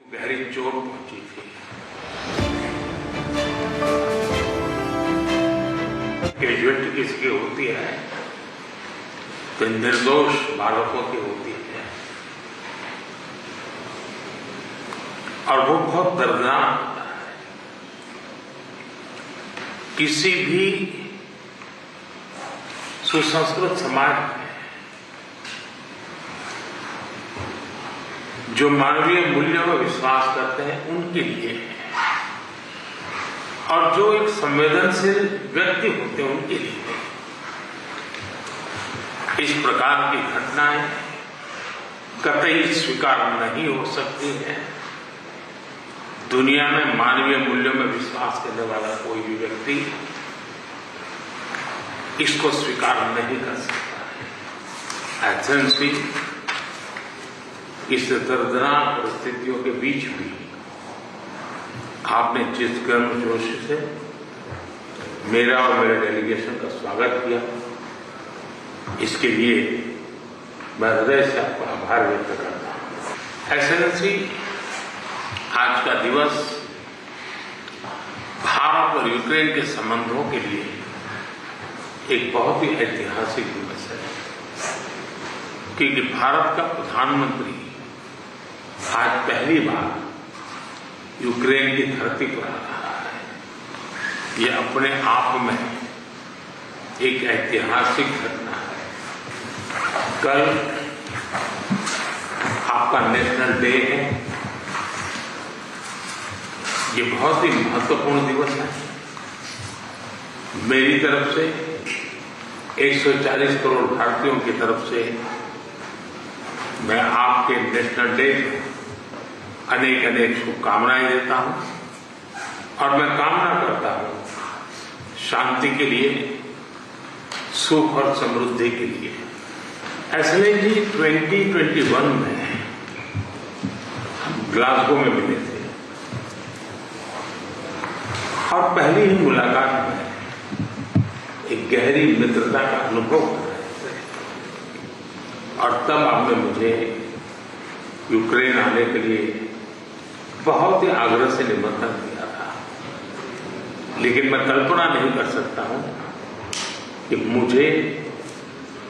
गहरी चोट पहुंची थी कैजुअलिटी किसकी होती है तो निर्दोष बालकों की होती है और वो बहुत दर्दनाक होता है। किसी भी सुसंस्कृत समाज में जो मानवीय मूल्यों में विश्वास करते हैं उनके लिए और जो एक संवेदनशील व्यक्ति होते हैं उनके लिए इस प्रकार की घटनाएं कतई स्वीकार नहीं हो सकती है। दुनिया में मानवीय मूल्यों में विश्वास करने वाला कोई भी व्यक्ति इसको स्वीकार नहीं कर सकता है। एथेंस इस दर्दनाक परिस्थितियों के बीच भी आपने जिस गर्मजोश से मेरा और मेरे डेलीगेशन का स्वागत किया, इसके लिए मैं हृदय से आपका आभार व्यक्त करता हूं। एक्सेलेंसी, आज का दिवस भारत और यूक्रेन के संबंधों के लिए एक बहुत ही ऐतिहासिक दिवस है, क्योंकि भारत का प्रधानमंत्री आज पहली बार यूक्रेन की धरती पर आ रहा है। ये अपने आप में एक ऐतिहासिक घटना है। कल आपका नेशनल डे है। ये बहुत ही महत्वपूर्ण दिवस है। मेरी तरफ से 140 करोड़ भारतीयों की तरफ से मैं आपके नेशनल डे अनेक अनेक शुभकामनाएं देता हूं और मैं कामना करता हूं शांति के लिए, सुख और समृद्धि के लिए। एक्सेलेंसी, 2021 में हम ग्लासगो में मिले थे और पहली ही मुलाकात में एक गहरी मित्रता का अनुभव कर रहे थे और तब आपने मुझे यूक्रेन आने के लिए बहुत ही आग्रह से निमंत्रण दिया था। लेकिन मैं कल्पना नहीं कर सकता हूं कि मुझे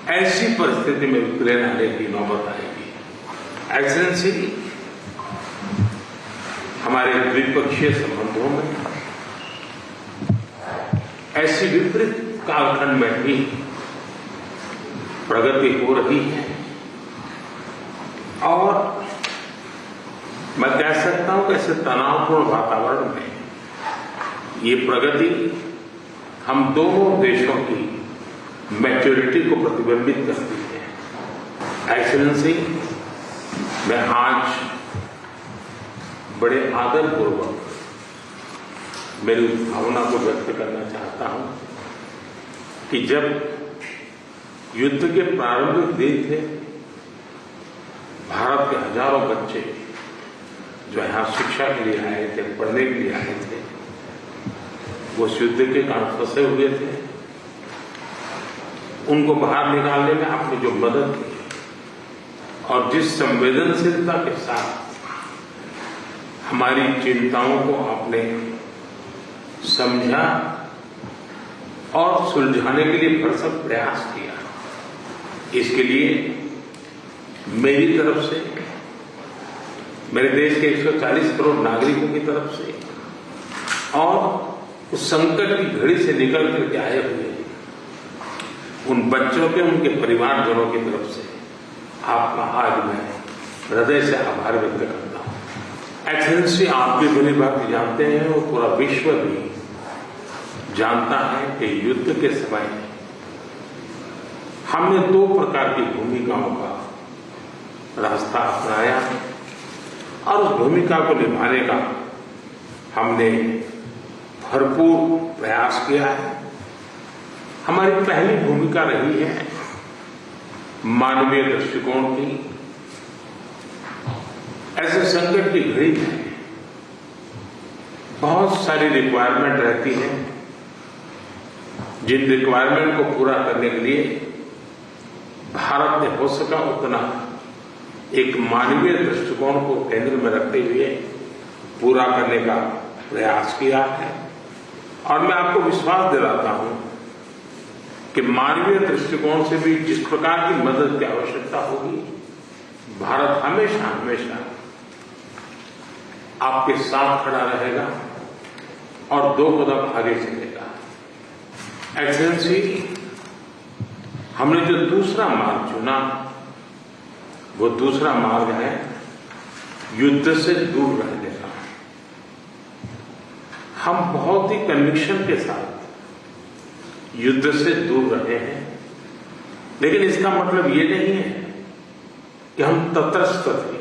ऐसी परिस्थिति में यूक्रेन आने की नौबत आएगी। एक्सेलेंसी, हमारे द्विपक्षीय संबंधों में ऐसी विपरीत कालखंड में भी प्रगति हो रही है और मैं कह सकता हूं कि ऐसे तनावपूर्ण वातावरण में ये प्रगति हम दोनों देशों की मैच्योरिटी को प्रतिबिंबित करती है। एक्सेलेंसी, मैं आज बड़े आदरपूर्वक मेरी भावना को व्यक्त करना चाहता हूं कि जब युद्ध के प्रारंभिक दिन थे, भारत के हजारों बच्चे जो यहां शिक्षा के लिए आए थे, पढ़ने के लिए आए थे, वो उस युद्ध के कारण फंसे हुए थे। उनको बाहर निकालने में आपने जो मदद की और जिस संवेदनशीलता के साथ हमारी चिंताओं को आपने समझा और सुलझाने के लिए भरसक प्रयास किया, इसके लिए मेरी तरफ से, मेरे देश के 140 करोड़ नागरिकों की तरफ से और उस संकट की घड़ी से निकल करके आए हुए उन बच्चों के, उनके परिवारजनों की तरफ से आपका आज मैं हृदय से आभार व्यक्त करता हूं। एक्सेलेंसी, आप भी भली बात जानते हैं और पूरा विश्व भी जानता है कि युद्ध के समय हमने 2 प्रकार की भूमिकाओं का रास्ता अपनाया और उस भूमिका को निभाने का हमने भरपूर प्रयास किया है। हमारी पहली भूमिका रही है मानवीय दृष्टिकोण की। ऐसे संकट की घड़ी में बहुत सारी रिक्वायरमेंट रहती है, जिन रिक्वायरमेंट को पूरा करने के लिए भारत ने हो सका उतना एक मानवीय दृष्टिकोण को केंद्र में रखते हुए पूरा करने का प्रयास किया है। और मैं आपको विश्वास दिलाता हूं कि मानवीय दृष्टिकोण से भी जिस प्रकार की मदद की आवश्यकता होगी, भारत हमेशा हमेशा आपके साथ खड़ा रहेगा और 2 कदम आगे चलेगा। एक्सेलेंसी, हमने जो दूसरा मार्ग चुना, वो दूसरा मार्ग है युद्ध से दूर रहने का। हम बहुत ही कन्विक्शन के साथ युद्ध से दूर रहे हैं, लेकिन इसका मतलब ये नहीं है कि हम तटस्थ थे,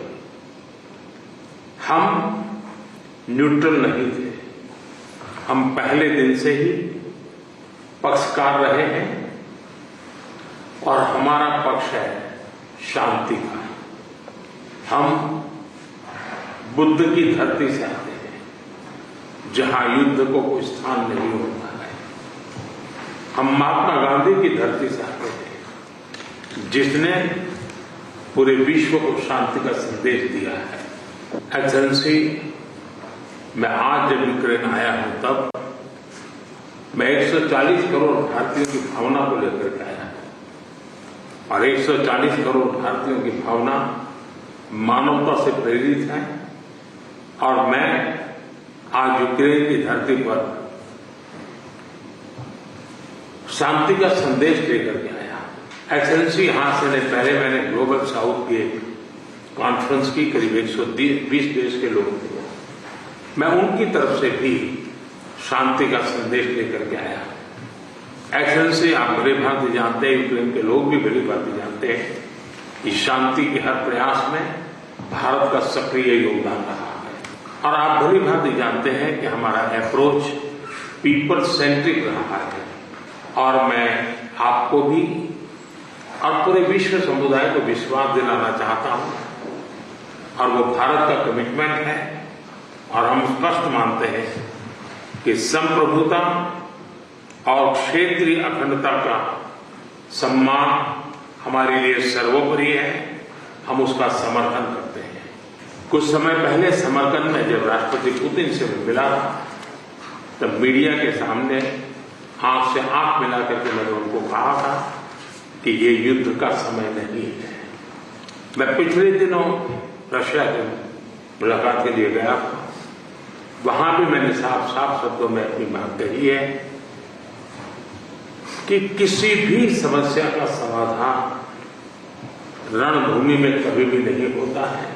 हम न्यूट्रल नहीं थे। हम पहले दिन से ही पक्षकार रहे हैं और हमारा पक्ष है शांति का। हम बुद्ध की धरती से आते हैं, जहां युद्ध को कोई स्थान नहीं होता है। हम महात्मा गांधी की धरती से आते हैं, जिसने पूरे विश्व को शांति का संदेश दिया है। एक्सेलेंसी, मैं आज जब यूक्रेन आया हूं, तब मैं 140 करोड़ भारतीयों की भावना को लेकर के आया हूं। और 140 करोड़ भारतीयों की भावना मानवता से प्रेरित है। और मैं आज यूक्रेन की धरती पर शांति का संदेश लेकर के आया। एक्सेलेंसी, यहां से पहले मैंने ग्लोबल साउथ की एक कॉन्फ्रेंस की, करीब 120 देश के लोग थे। मैं उनकी तरफ से भी शांति का संदेश लेकर के आया। एक्सेलेंसी, आप भली भांति जानते हैं, यूक्रेन के लोग भी भली भांति जानते हैं कि शांति के हर प्रयास में भारत का सक्रिय योगदान रहा है। और आप भली भांति जानते हैं कि हमारा अप्रोच पीपल सेंट्रिक रहा है। और मैं आपको भी और पूरे विश्व समुदाय को विश्वास दिलाना चाहता हूं, और वो भारत का कमिटमेंट है। और हम स्पष्ट मानते हैं कि संप्रभुता और क्षेत्रीय अखंडता का सम्मान हमारे लिए सर्वोपरि है। हम उसका समर्थन करते हैं। कुछ समय पहले समरकंद में जब राष्ट्रपति पुतिन से मिला, तब मीडिया के सामने आंख से आंख मिला करके मैंने उनको कहा था कि ये युद्ध का समय नहीं है। मैं पिछले दिनों रशिया के मुलाकात के लिए गया था। वहां भी मैंने साफ साफ शब्दों में अपनी बात कही है कि किसी भी समस्या का समाधान रणभूमि में कभी भी नहीं होता है।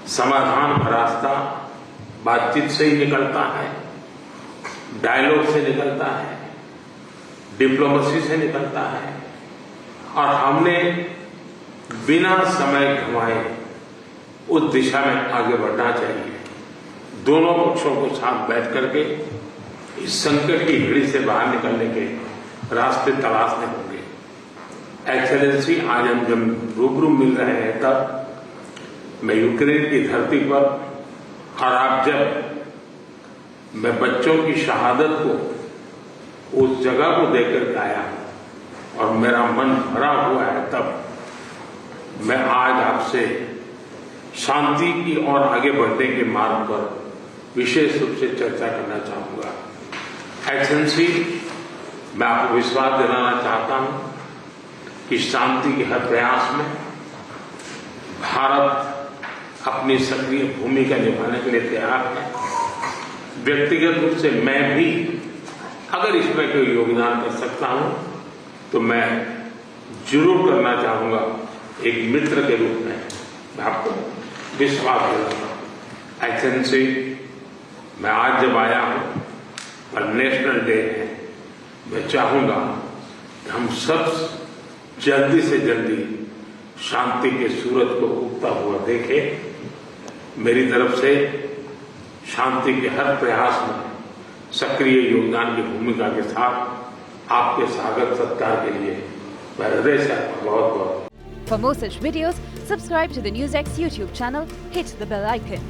समाधान का रास्ता बातचीत से ही निकलता है, डायलॉग से निकलता है, डिप्लोमेसी से निकलता है। और हमने बिना समय गंवाए उस दिशा में आगे बढ़ना चाहिए। दोनों पक्षों को साथ बैठ करके इस संकट की घड़ी से बाहर निकलने के रास्ते तलाशने होंगे। एक्सेलेंसी, आज हम जब रूबरू मिल रहे हैं, तब मैं यूक्रेन की धरती पर, और आप जब मैं बच्चों की शहादत को, उस जगह को देखकर आया और मेरा मन भरा हुआ है, तब मैं आज आपसे शांति की ओर आगे बढ़ने के मार्ग पर विशेष रूप से चर्चा करना चाहूंगा। एक्सेलेंसी, मैं आपको विश्वास दिलाना चाहता हूं कि शांति के हर प्रयास में भारत अपनी सक्रिय भूमिका निभाने के लिए तैयार है। व्यक्तिगत रूप से मैं भी अगर इसमें कोई योगदान कर सकता हूं तो मैं जरूर करना चाहूंगा। एक मित्र के रूप में मैं आपको विश्वास दिलाता हूं। एक्सेलेंसी, मैं आज जब आया हूं और नेशनल डे है, मैं चाहूंगा कि हम सब जल्दी से जल्दी शांति के सूरज को उगता हुआ देखें। मेरी तरफ से शांति के हर प्रयास में सक्रिय योगदान की भूमिका के साथ आपके स्वागत सत्कार के लिए मैं हृदय से आपका बहुत बहुत। For more such videos, subscribe to the NewsX YouTube channel, hit the bell icon.